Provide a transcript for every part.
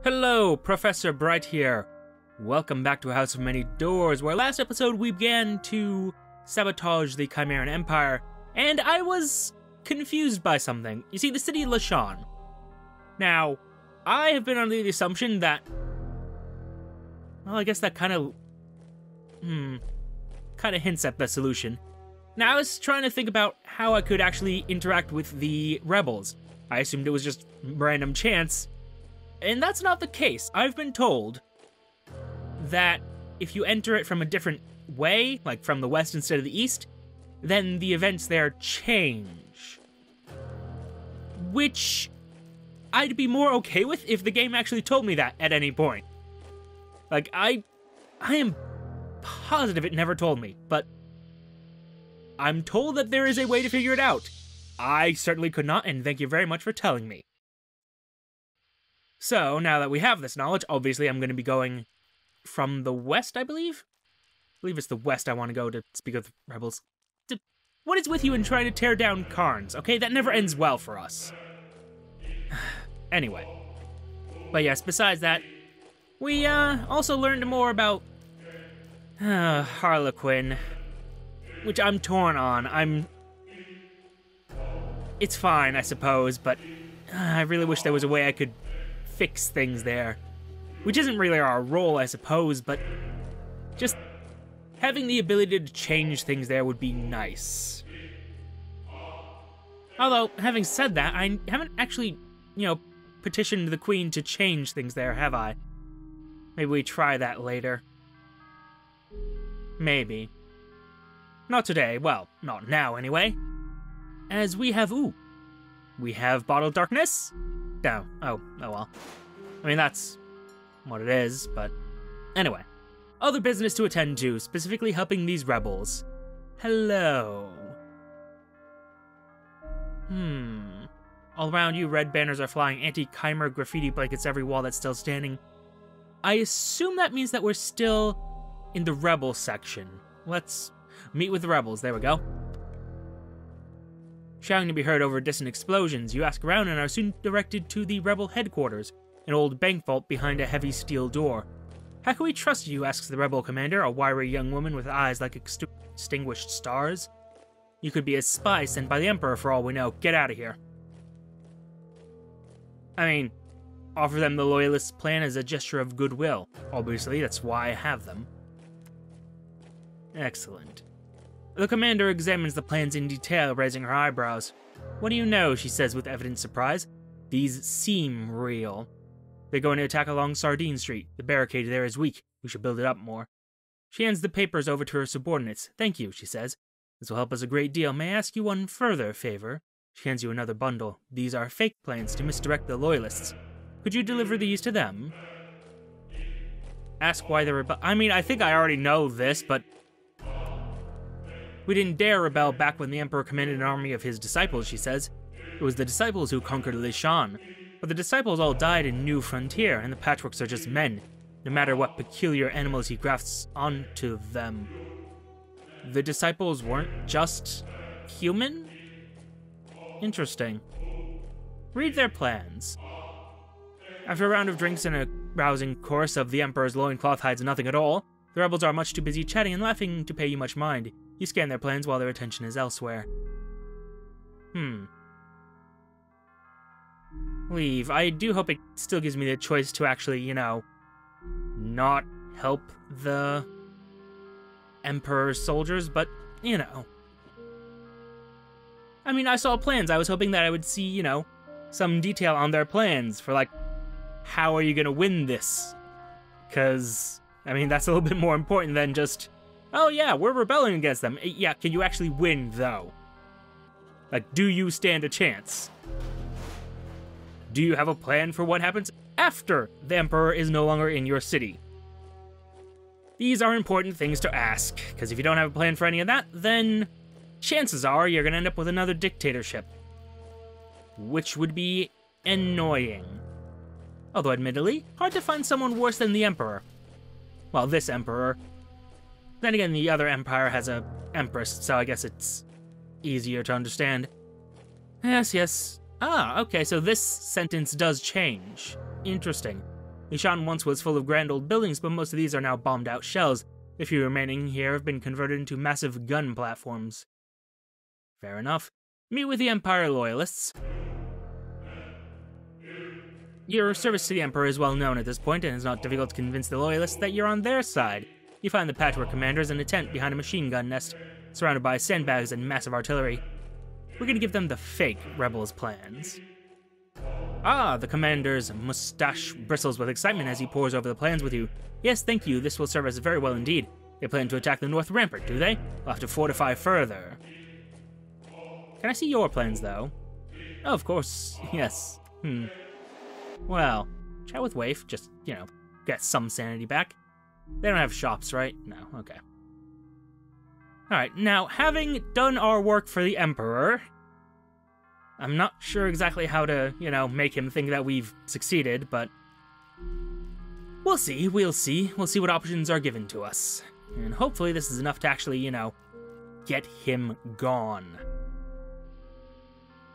Hello, Professor Bright here. Welcome back to A House of Many Doors, where last episode we began to sabotage the Chimeric Empire, and I was confused by something. You see, the city of Lashawn. Now, I have been under the assumption that... well, I guess that kind of hints at the solution. Now, I was trying to think about how I could actually interact with the rebels. I assumed it was just random chance, and that's not the case. I've been told that if you enter it from a different way, like from the west instead of the east, then the events there change. Which I'd be more okay with if the game actually told me that at any point. Like, I am positive it never told me, but I'm told that there is a way to figure it out. I certainly could not, and thank you very much for telling me. So, now that we have this knowledge, obviously I'm going to be going from the west, I believe? I believe it's the west I want to go to speak with rebels. What is with you in trying to tear down Cairns, okay? That never ends well for us. Anyway. But yes, besides that, we also learned more about Harlequin, which I'm torn on. It's fine, I suppose, but I really wish there was a way I could fix things there. Which isn't really our role, I suppose, but just having the ability to change things there would be nice. Although, having said that, I haven't actually, petitioned the Queen to change things there, have I? Maybe we try that later. Maybe. Not today, well, not now anyway. As we have, we have Bottled Darkness? No, oh well. I mean, that's what it is, but anyway. Other business to attend to, specifically helping these rebels. Hello. All around you, red banners are flying, anti-Chimer graffiti blankets every wall that's still standing. I assume that means that we're still in the rebel section. Let's meet with the rebels, there we go. Shouting to be heard over distant explosions, you ask around and are soon directed to the rebel headquarters, an old bank vault behind a heavy steel door. How can we trust you, asks the rebel commander, a wiry young woman with eyes like extinguished stars. You could be a spy sent by the Emperor for all we know. Get out of here. I mean, offer them the Loyalists' plan as a gesture of goodwill. Obviously, that's why I have them. Excellent. The commander examines the plans in detail, raising her eyebrows. What do you know, she says with evident surprise. These seem real. They're going to attack along Sardine Street. The barricade there is weak. We should build it up more. She hands the papers over to her subordinates. Thank you, she says. This will help us a great deal. May I ask you one further favor? She hands you another bundle. These are fake plans to misdirect the Loyalists. Could you deliver these to them? Ask why they're I mean, I think I already know this, but we didn't dare rebel back when the Emperor commanded an army of his disciples, she says. It was the disciples who conquered Lashawn. But the disciples all died in New Frontier, and the Patchworks are just men, no matter what peculiar animals he grafts onto them. The disciples weren't just human? Interesting. Read their plans. After a round of drinks and a rousing chorus of the Emperor's loincloth hides nothing at all, the rebels are much too busy chatting and laughing to pay you much mind. You scan their plans while their attention is elsewhere. Leave. I do hope it still gives me the choice to actually, not help the Emperor's soldiers, but, I mean, I saw plans. I was hoping that I would see, some detail on their plans for, like, how are you gonna win this? Because, I mean, that's a little bit more important than just, oh yeah, we're rebelling against them. Yeah, can you actually win, though? Like, do you stand a chance? Do you have a plan for what happens after the Emperor is no longer in your city? These are important things to ask, because if you don't have a plan for any of that, then chances are you're going to end up with another dictatorship. Which would be annoying. Although, admittedly, hard to find someone worse than the Emperor. Well, this Emperor. Then again, the other empire has a Empress, so I guess it's easier to understand. Yes. Ah, okay, so this sentence does change. Interesting. Lishan once was full of grand old buildings, but most of these are now bombed out shells. The few remaining here have been converted into massive gun platforms. Fair enough. Meet with the Empire Loyalists. Your service to the Emperor is well known at this point, and it's not difficult to convince the Loyalists that you're on their side. You find the Patchwork commanders in a tent behind a machine gun nest, surrounded by sandbags and massive artillery. We're gonna give them the fake Rebels' plans. Ah, the commander's mustache bristles with excitement as he pores over the plans with you. Yes, thank you, this will serve us very well indeed. They plan to attack the North Rampart, do they? We'll have to fortify further. Can I see your plans, though? Oh, of course, yes. Well, chat with Waif, just, get some sanity back. They don't have shops, right? No, okay. Alright, now, having done our work for the Emperor, I'm not sure exactly how to, make him think that we've succeeded, but we'll see. We'll see what options are given to us. And hopefully this is enough to actually, get him gone.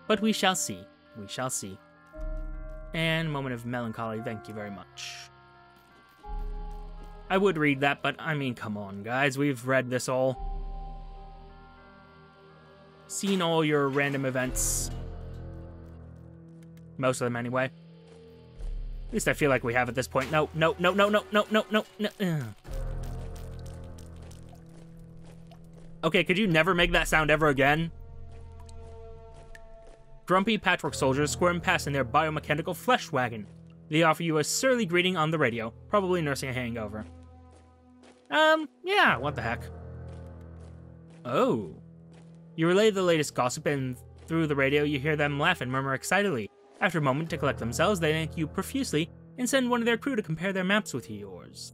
But we shall see. We shall see. And moment of melancholy, thank you very much. I would read that, but I mean, come on, guys. We've read this all. Seen all your random events. Most of them, anyway. At least I feel like we have at this point. No. Okay, could you never make that sound ever again? Grumpy Patchwork soldiers squirm past in their biomechanical flesh wagon. They offer you a surly greeting on the radio, probably nursing a hangover. Yeah, what the heck. Oh. You relay the latest gossip, and through the radio you hear them laugh and murmur excitedly. After a moment to collect themselves, they thank you profusely and send one of their crew to compare their maps with yours.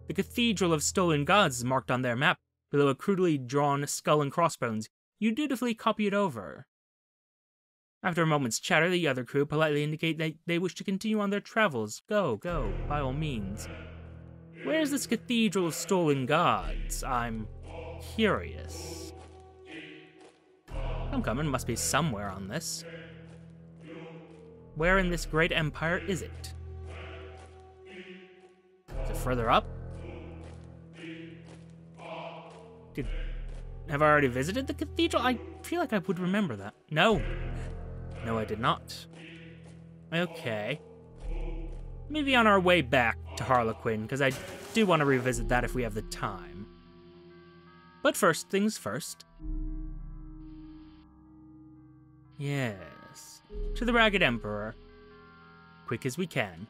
The Cathedral of Stolen Gods is marked on their map, below a crudely drawn skull and crossbones. You dutifully copy it over. After a moment's chatter, the other crew politely indicate that they wish to continue on their travels. Go, by all means. Where's this Cathedral of Stolen Gods? I'm curious. I'm coming, must be somewhere on this. Where in this great empire is it? Is it further up? Have I already visited the cathedral? I feel like I would remember that. No, I did not. Okay. Maybe on our way back to Harlequin, because I do want to revisit that if we have the time. But first things first. Yes. To the Ragged Emperor. Quick as we can.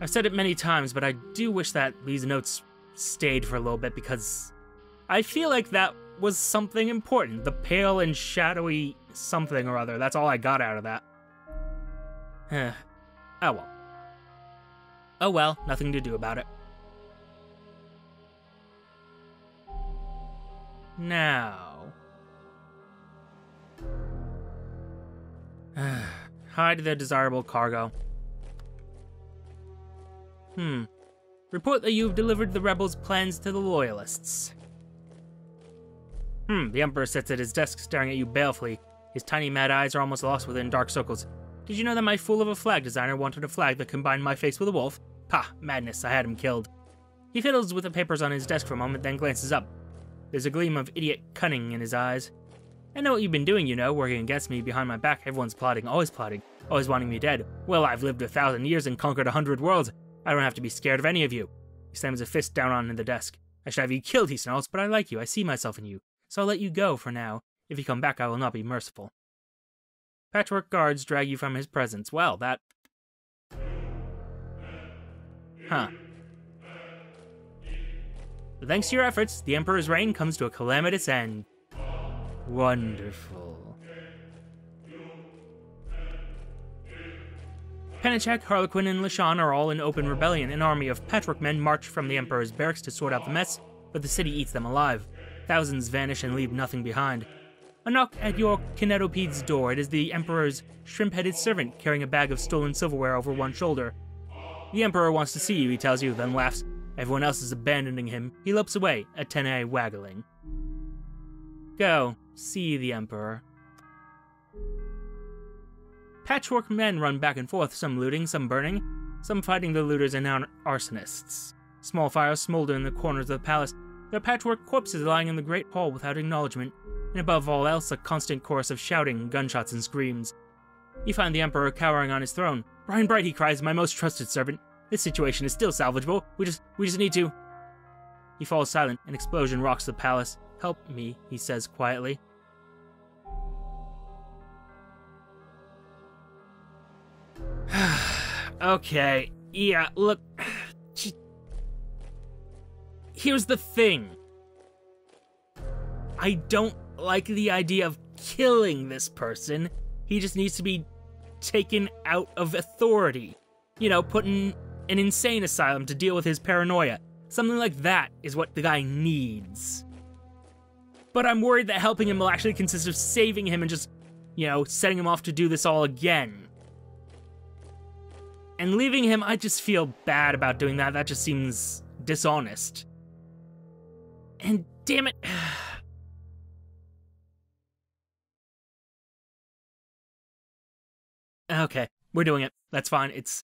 I've said it many times, but I do wish that these notes stayed for a little bit, because I feel like that was something important. The pale and shadowy something or other. That's all I got out of that. Oh well. Oh well, nothing to do about it. Now. Hide the desirable cargo. Report that you've delivered the rebels' plans to the Loyalists. The Emperor sits at his desk staring at you balefully. His tiny mad eyes are almost lost within dark circles. Did you know that my fool of a flag designer wanted a flag that combined my face with a wolf? Pah, madness, I had him killed. He fiddles with the papers on his desk for a moment, then glances up. There's a gleam of idiot cunning in his eyes. I know what you've been doing, working against me behind my back. Everyone's plotting, always wanting me dead. Well, I've lived 1,000 years and conquered 100 worlds. I don't have to be scared of any of you. He slams a fist down on the desk. I should have you killed, he snarls, but I like you. I see myself in you. So I'll let you go for now. If you come back, I will not be merciful. Patchwork guards drag you from his presence. Well, that... But thanks to your efforts, the Emperor's reign comes to a calamitous end. Wonderful. Penachek, Harlequin, and Lishan are all in open rebellion. An army of Patchwork men march from the Emperor's barracks to sort out the mess, but the city eats them alive. Thousands vanish and leave nothing behind. A knock at your Kinetopede's door. It is the Emperor's shrimp-headed servant carrying a bag of stolen silverware over one shoulder. The Emperor wants to see you, he tells you, then laughs. Everyone else is abandoning him. He lopes away, antennae waggling. Go, see the Emperor. Patchwork men run back and forth, some looting, some burning, some fighting the looters and arsonists. Small fires smolder in the corners of the palace. There are patchwork corpses lying in the great hall without acknowledgement, and above all else a constant chorus of shouting, gunshots, and screams. You find the Emperor cowering on his throne. "Brian Bright," he cries, "my most trusted servant. This situation is still salvageable. We just need to..." He falls silent. An explosion rocks the palace. "Help me," he says quietly. Okay, yeah, look... Here's the thing. I don't like the idea of killing this person. He just needs to be taken out of authority. You know, put in an insane asylum to deal with his paranoia. Something like that is what the guy needs. But I'm worried that helping him will actually consist of saving him and just, you know, setting him off to do this all again. And leaving him, I just feel bad about doing that. That just seems dishonest. And damn it... Okay, we're doing it. That's fine. It's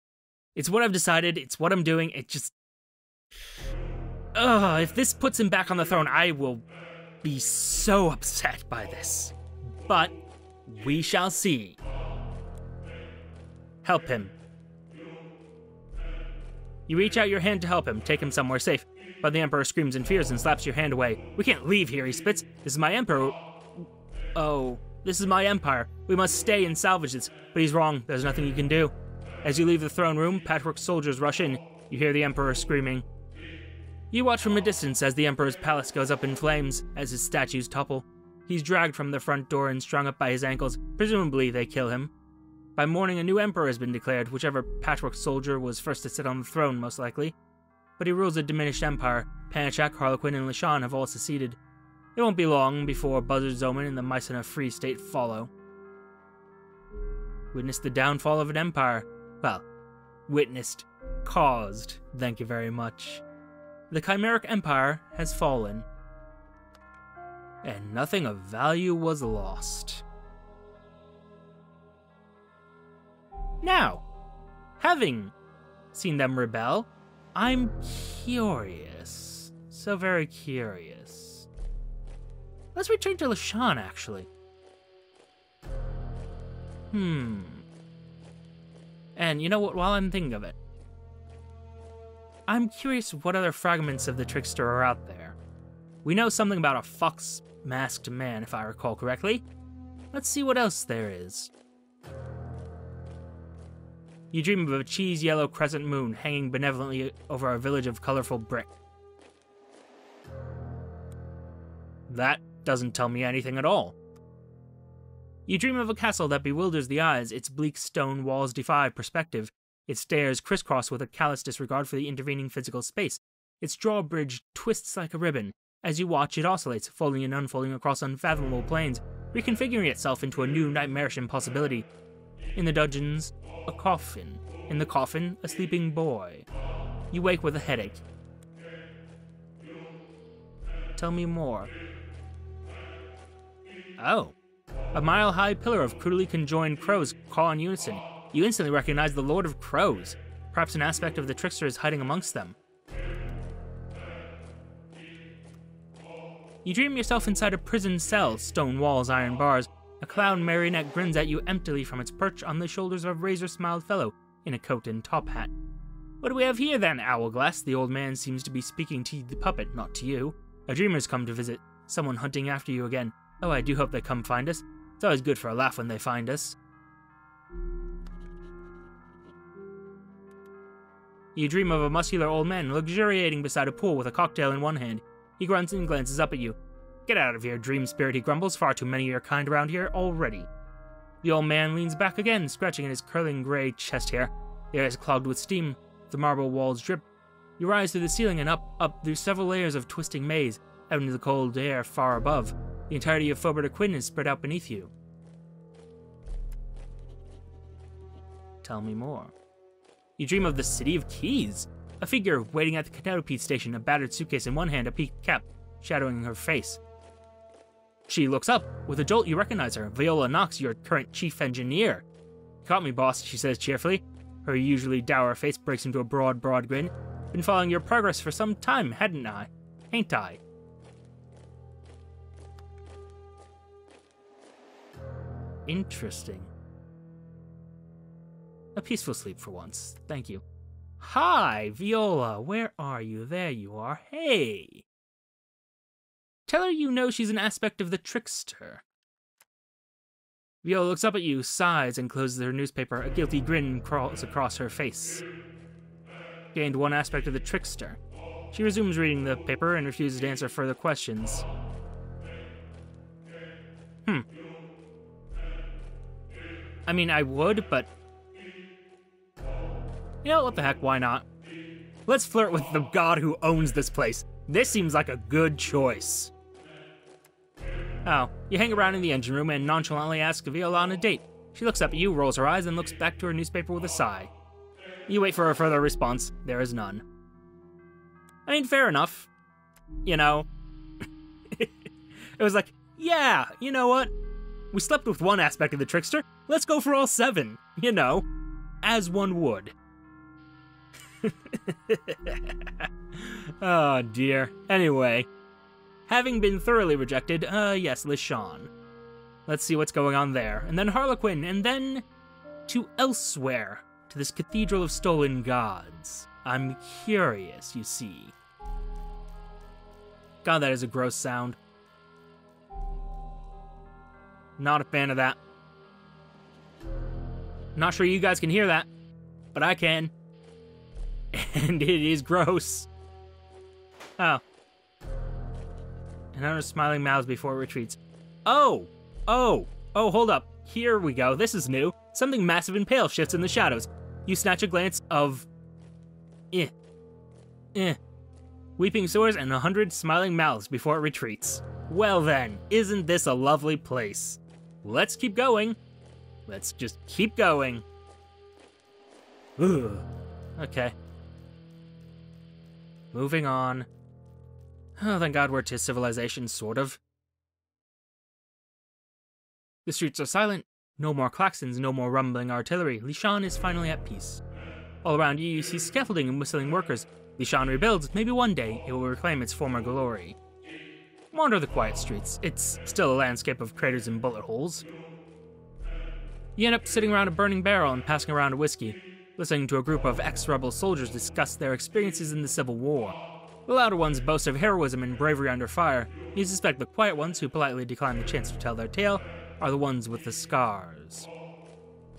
what I've decided. It's what I'm doing. It just... if this puts him back on the throne, I will be so upset by this. But we shall see. Help him. You reach out your hand to help him, take him somewhere safe. But the Emperor screams in fears and slaps your hand away. "We can't leave here," he spits. "This is my Emperor." "Oh, this is my empire. We must stay and salvage this." But he's wrong. There's nothing you can do. As you leave the throne room, patchwork soldiers rush in. You hear the Emperor screaming. You watch from a distance as the Emperor's palace goes up in flames, as his statues topple. He's dragged from the front door and strung up by his ankles. Presumably they kill him. By morning, a new emperor has been declared, whichever patchwork soldier was first to sit on the throne, most likely. But he rules a diminished empire. Panichak, Harlequin, and Lishan have all seceded. It won't be long before Buzzard's Omen and the Mycena Free State follow. Witnessed the downfall of an empire. Well, witnessed. Caused. Thank you very much. The Chimeric Empire has fallen. And nothing of value was lost. Now, having seen them rebel, I'm curious. So very curious. Let's return to Lishan, actually. And you know what, while I'm thinking of it, I'm curious what other fragments of the trickster are out there. We know something about a fox-masked man, if I recall correctly. Let's see what else there is. You dream of a cheese-yellow crescent moon hanging benevolently over a village of colorful brick. That doesn't tell me anything at all. You dream of a castle that bewilders the eyes, its bleak stone walls defy perspective, its stairs crisscross with a callous disregard for the intervening physical space. Its drawbridge twists like a ribbon. As you watch, it oscillates, folding and unfolding across unfathomable planes, reconfiguring itself into a new nightmarish impossibility. In the dungeons, a coffin. In the coffin, a sleeping boy. You wake with a headache. Tell me more. Oh. A mile-high pillar of crudely conjoined crows call in unison. You instantly recognize the Lord of Crows. Perhaps an aspect of the trickster is hiding amongst them. You dream yourself inside a prison cell, stone walls, iron bars. A clown marionette grins at you emptily from its perch on the shoulders of a razor-smiled fellow in a coat and top hat. What do we have here then, Hourglass? The old man seems to be speaking to the puppet, not to you. A dreamer's come to visit. Someone hunting after you again. Oh, I do hope they come find us. It's always good for a laugh when they find us. You dream of a muscular old man luxuriating beside a pool with a cocktail in one hand. He grunts and glances up at you. Get out of here, dream spirit, he grumbles. Far too many of your kind around here already. The old man leans back again, scratching at his curling gray chest hair. The air is clogged with steam. The marble walls drip. You rise through the ceiling and up through several layers of twisting maze, out into the cold air far above. The entirety of Foberta Quinn is spread out beneath you. Tell me more. You dream of the City of Keys. A figure waiting at the Kinetopede station, a battered suitcase in one hand, a peaked cap shadowing her face. She looks up. With a jolt, you recognize her. Viola Knox, your current chief engineer. Caught me, boss, she says cheerfully. Her usually dour face breaks into a broad grin. Been following your progress for some time, hadn't I? Ain't I? Interesting. A peaceful sleep for once. Thank you. Hi, Viola. Where are you? There you are. Hey. Tell her you know she's an aspect of the trickster. Viola looks up at you, sighs, and closes her newspaper. A guilty grin crawls across her face. Gained one aspect of the trickster. She resumes reading the paper and refuses to answer further questions. I mean, I would, but... You know, what the heck, why not? Let's flirt with the god who owns this place. This seems like a good choice. Oh, you hang around in the engine room and nonchalantly ask Viola on a date. She looks up at you, rolls her eyes, and looks back to her newspaper with a sigh. You wait for a further response. There is none. I mean, fair enough. You know. It was like, yeah, you know what? We slept with one aspect of the trickster. Let's go for all 7. You know. As one would. Oh, dear. Anyway. Having been thoroughly rejected, yes, Lishan. Let's see what's going on there. And then Harlequin, and then... to elsewhere. To this Cathedral of Stolen Gods. I'm curious, you see. God, that is a gross sound. Not a fan of that. Not sure you guys can hear that, but I can. And it is gross. Oh. And under smiling mouths before it retreats. Oh, hold up. Here we go. This is new. Something massive and pale shifts in the shadows. You snatch a glance of... Weeping sores and 100 smiling mouths before it retreats. Well then, isn't this a lovely place? Let's keep going. Let's just keep going. Ugh. Okay. Moving on. Oh, thank God we're to civilization, sort of. The streets are silent. No more klaxons, no more rumbling artillery. Lishan is finally at peace. All around you, you see scaffolding and whistling workers. Lishan rebuilds. Maybe one day it will reclaim its former glory. Wander the quiet streets. It's still a landscape of craters and bullet holes. You end up sitting around a burning barrel and passing around a whiskey, listening to a group of ex-rebel soldiers discuss their experiences in the Civil War. The louder ones boast of heroism and bravery under fire. You suspect the quiet ones, who politely decline the chance to tell their tale, are the ones with the scars.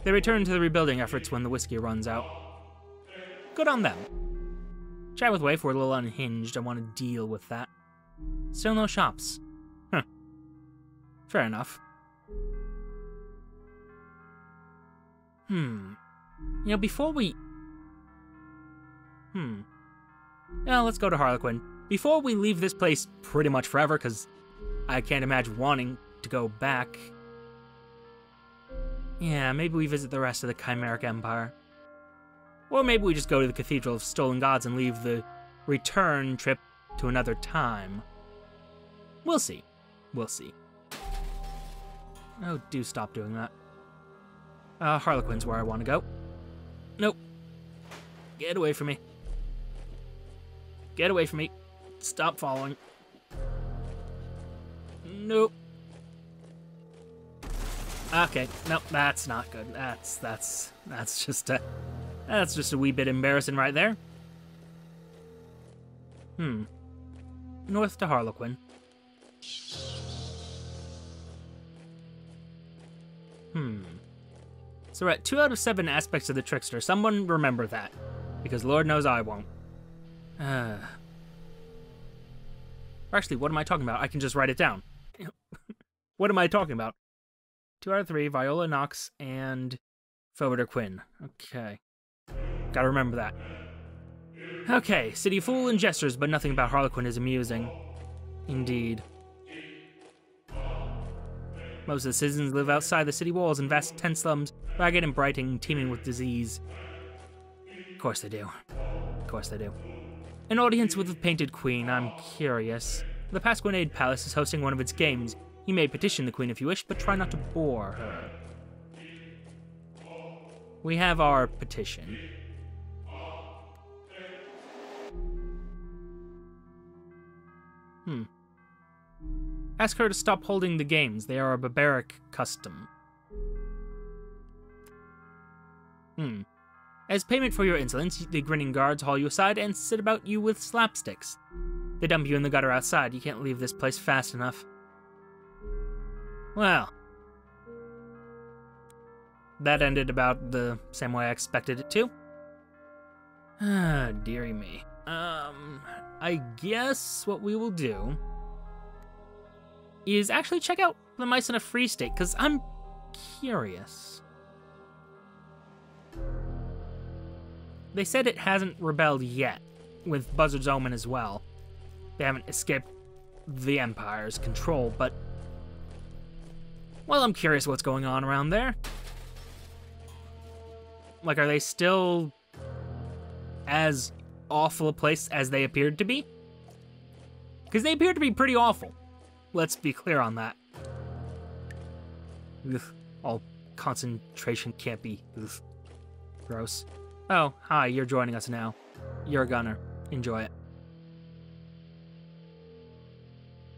They return to the rebuilding efforts when the whiskey runs out. Good on them. Chat with Waif, we're a little unhinged. I want to deal with that. Still no shops. Huh. Fair enough. You know, before we... Well, let's go to Harlequin. Before we leave this place pretty much forever, because I can't imagine wanting to go back. Yeah, maybe we visit the rest of the Chimeric Empire. Or maybe we just go to the Cathedral of Stolen Gods and leave the return trip to another time. We'll see. We'll see. Oh, do stop doing that. Harlequin's where I want to go. Nope. Get away from me. Get away from me. Stop following. Nope. Okay, nope, that's not good. That's just a wee bit embarrassing right there. North to Harlequin. So we're at 2 out of 7 aspects of the trickster. Someone remember that, because Lord knows I won't. Actually, what am I talking about? I can just write it down. What am I talking about? 2 out of 3, Viola Nox and Forwarder Quinn. Okay. Gotta remember that. Okay, city full and gestures, but nothing about Harlequin is amusing. Indeed. Most of the citizens live outside the city walls in vast tent slums, ragged and brighting, teeming with disease. Of course they do. Of course they do. An audience with a painted queen, I'm curious. The Pasquinade Palace is hosting one of its games. You may petition the queen if you wish, but try not to bore her. we have our petition. Ask her to stop holding the games. They are a barbaric custom. As payment for your insolence, the grinning guards haul you aside and sit about you with slapsticks. They dump you in the gutter outside. You can't leave this place fast enough. Well, that ended about the same way I expected it to. Ah, dearie me. I guess what we will do is actually check out the mice in a free state, because I'm curious. They said it hasn't rebelled yet, with Buzzard's Omen as well. They haven't escaped the Empire's control, but... well, I'm curious what's going on around there. Like, are they still as awful a place as they appeared to be? Because they appear to be pretty awful. Let's be clear on that. Ugh, all concentration campy. Ugh. Gross. Oh, hi, you're joining us now. You're a gunner. Enjoy it.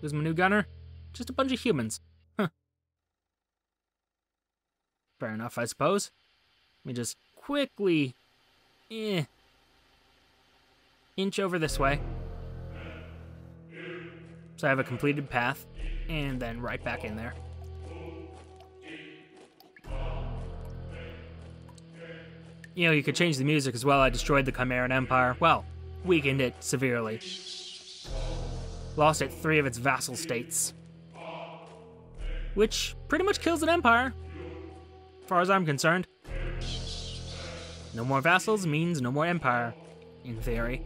Who's my new gunner? Just a bunch of humans. Huh. Fair enough, I suppose. Let me just quickly... inch over this way. So I have a completed path, and then right back in there. You know, you could change the music as well. I destroyed the Chimeric Empire. Well, weakened it severely. Lost it 3 of its vassal states. Which pretty much kills an empire, as far as I'm concerned. No more vassals means no more empire, in theory.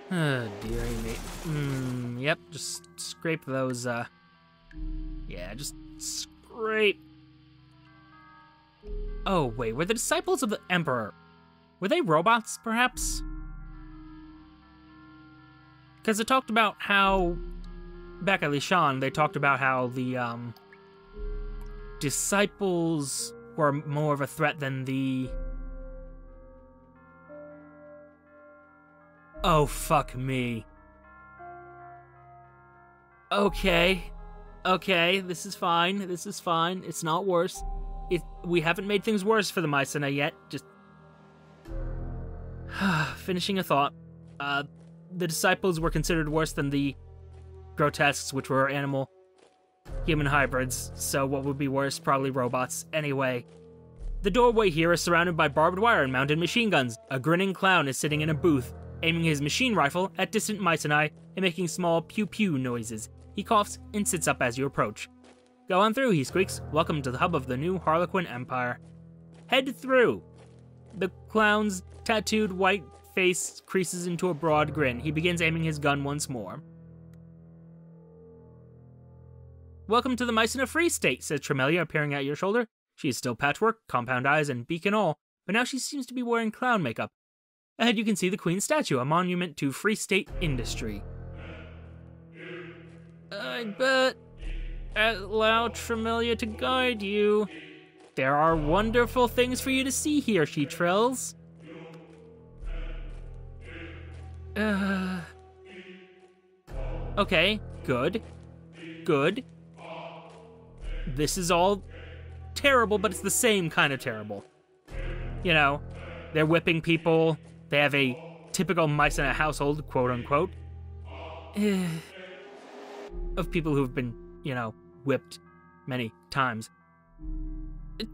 Oh, dearie me. Yep, just scrape those, yeah, just scrape. Oh, wait, were the disciples of the Emperor, were they robots, perhaps? Because it talked about how, back at Lishan, they talked about how the, disciples were more of a threat than the... Oh, fuck me. Okay, this is fine, it's not worse. We haven't made things worse for the Mycena yet, just... finishing a thought. The disciples were considered worse than the grotesques, which were animal-human hybrids, so what would be worse? Probably robots. Anyway, the doorway here is surrounded by barbed wire and mounted machine guns. A grinning clown is sitting in a booth, aiming his machine rifle at distant Mycenae and making small pew-pew noises. He coughs and sits up as you approach. Go on through, he squeaks. Welcome to the hub of the new Harlequin Empire. Head through. The clown's tattooed white face creases into a broad grin. He begins aiming his gun once more. Welcome to the Mycena Free State, says Tremelia, appearing at your shoulder. She is still patchwork, compound eyes, and beak and all, but now she seems to be wearing clown makeup. Ahead you can see the Queen's statue, a monument to Free State industry. I bet... allow Tremelia to guide you. There are wonderful things for you to see here, she trills. Okay, good. This is all terrible, but it's the same kind of terrible. You know, they're whipping people. They have a typical Mycena household, quote-unquote, of people who've been, you know, whipped many times.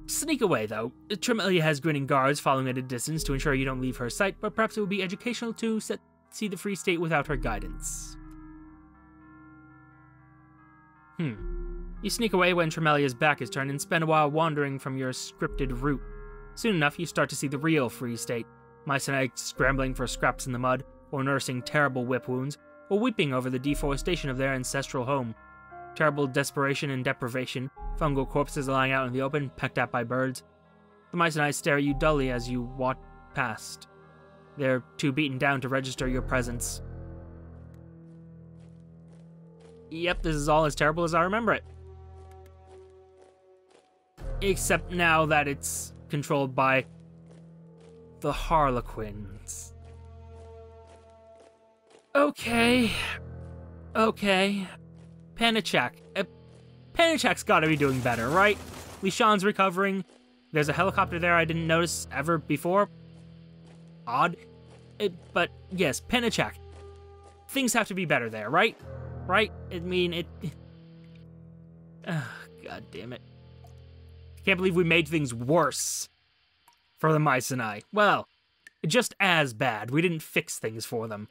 Sneak away, though. Tremelia has grinning guards following at a distance to ensure you don't leave her sight, but perhaps it would be educational to see the Free State without her guidance. You sneak away when Tremelia's back is turned and spend a while wandering from your scripted route. Soon enough, you start to see the real Free State. Mycenae scrambling for scraps in the mud, or nursing terrible whip wounds, or weeping over the deforestation of their ancestral home. Terrible desperation and deprivation, fungal corpses lying out in the open, pecked at by birds. The Mycenae stare at you dully as you walk past. They're too beaten down to register your presence. Yep, this is all as terrible as I remember it. Except now that it's controlled by the Harlequins. Okay. Panichak. Panichak's gotta be doing better, right? Lishan's recovering. There's a helicopter there I didn't notice ever before. Odd. But yes, Panichak. Things have to be better there, right? Right? I mean, it... God damn it. I can't believe we made things worse for the Mycenae. Well, just as bad. We didn't fix things for them.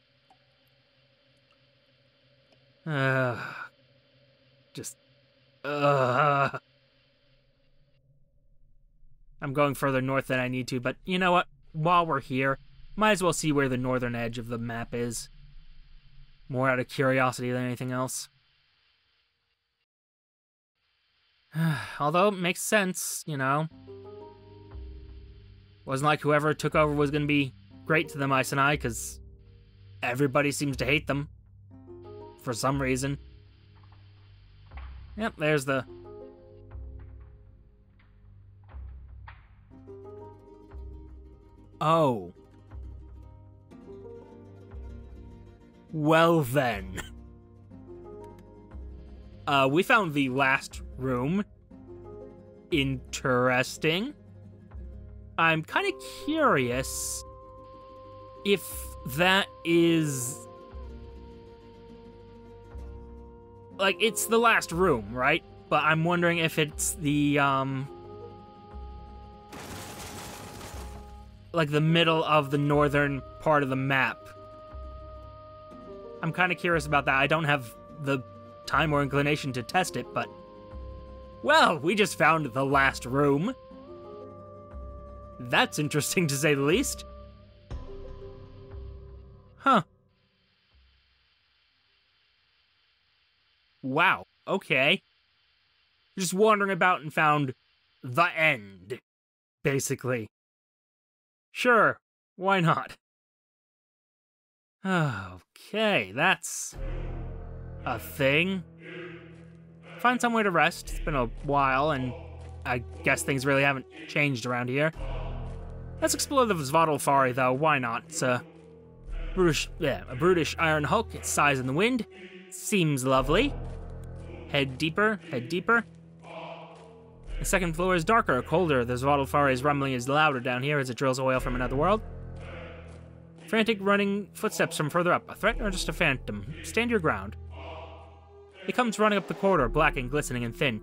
I'm going further north than I need to, but you know what? While we're here, might as well see where the northern edge of the map is. More out of curiosity than anything else. Although, it makes sense, you know. Wasn't like whoever took over was going to be great to the Mycenae, because everybody seems to hate them. For some reason. Yep, there's the... Oh. Well then. We found the last room. Interesting. I'm kind of curious if that is... Like, it's the last room, right? But I'm wondering if it's the, like, the middle of the northern part of the map. I'm kind of curious about that. I don't have the time or inclination to test it, but... Well, we just found the last room. That's interesting, to say the least. Huh. Wow, okay. Just wandering about and found the end, basically. Sure, why not? Okay, that's a thing. Find somewhere to rest. It's been a while, and I guess things really haven't changed around here. Let's explore the Svartalfari, though. Why not? It's a brutish iron hulk. Its size in the wind. Seems lovely. Head deeper, head deeper. The second floor is darker, colder. The Svartalfari's rumbling is louder down here as it drills oil from another world. Frantic running footsteps from further up. A threat or just a phantom? Stand your ground. It comes running up the corridor, black and glistening and thin.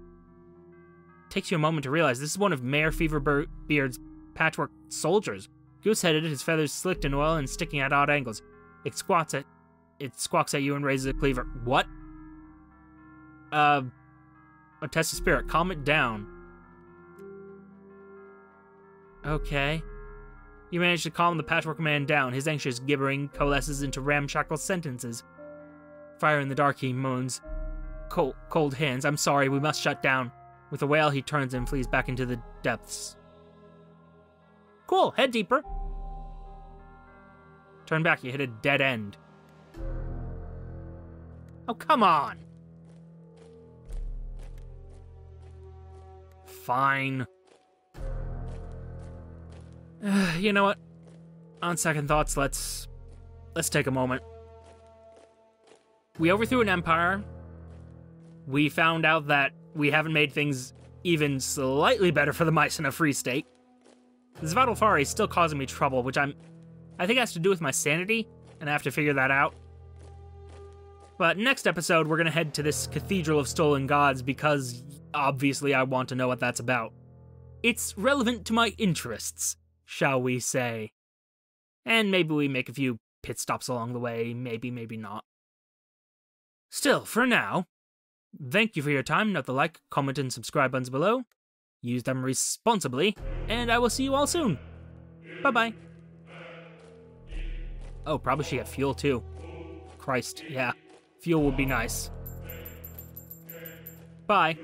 It takes you a moment to realize this is one of Mayor Feverbeard's patchwork soldiers. Goose-headed, his feathers slicked in oil and sticking at odd angles. It squawks at you and raises a cleaver. What? A test of spirit. Calm it down. Okay. You manage to calm the patchwork man down. His anxious gibbering coalesces into ramshackle sentences. Fire in the dark, he moans. Cold hands. I'm sorry, we must shut down. With a wail, he turns and flees back into the depths. Cool, head deeper. Turn back, you hit a dead end. Oh, come on. Fine. You know what? On second thoughts, let's take a moment. We overthrew an empire. We found out that we haven't made things even slightly better for the mice in a free state. The Svartalfari is still causing me trouble, which I think has to do with my sanity, and I have to figure that out. But next episode, we're gonna head to this Cathedral of Stolen Gods because, obviously, I want to know what that's about. It's relevant to my interests, shall we say. And maybe we make a few pit stops along the way, maybe not. Still, for now, thank you for your time. Note the like, comment, and subscribe buttons below. Use them responsibly, and I will see you all soon. Bye-bye. Oh, probably should get fuel, too. Christ, yeah. Fuel would be nice. Bye.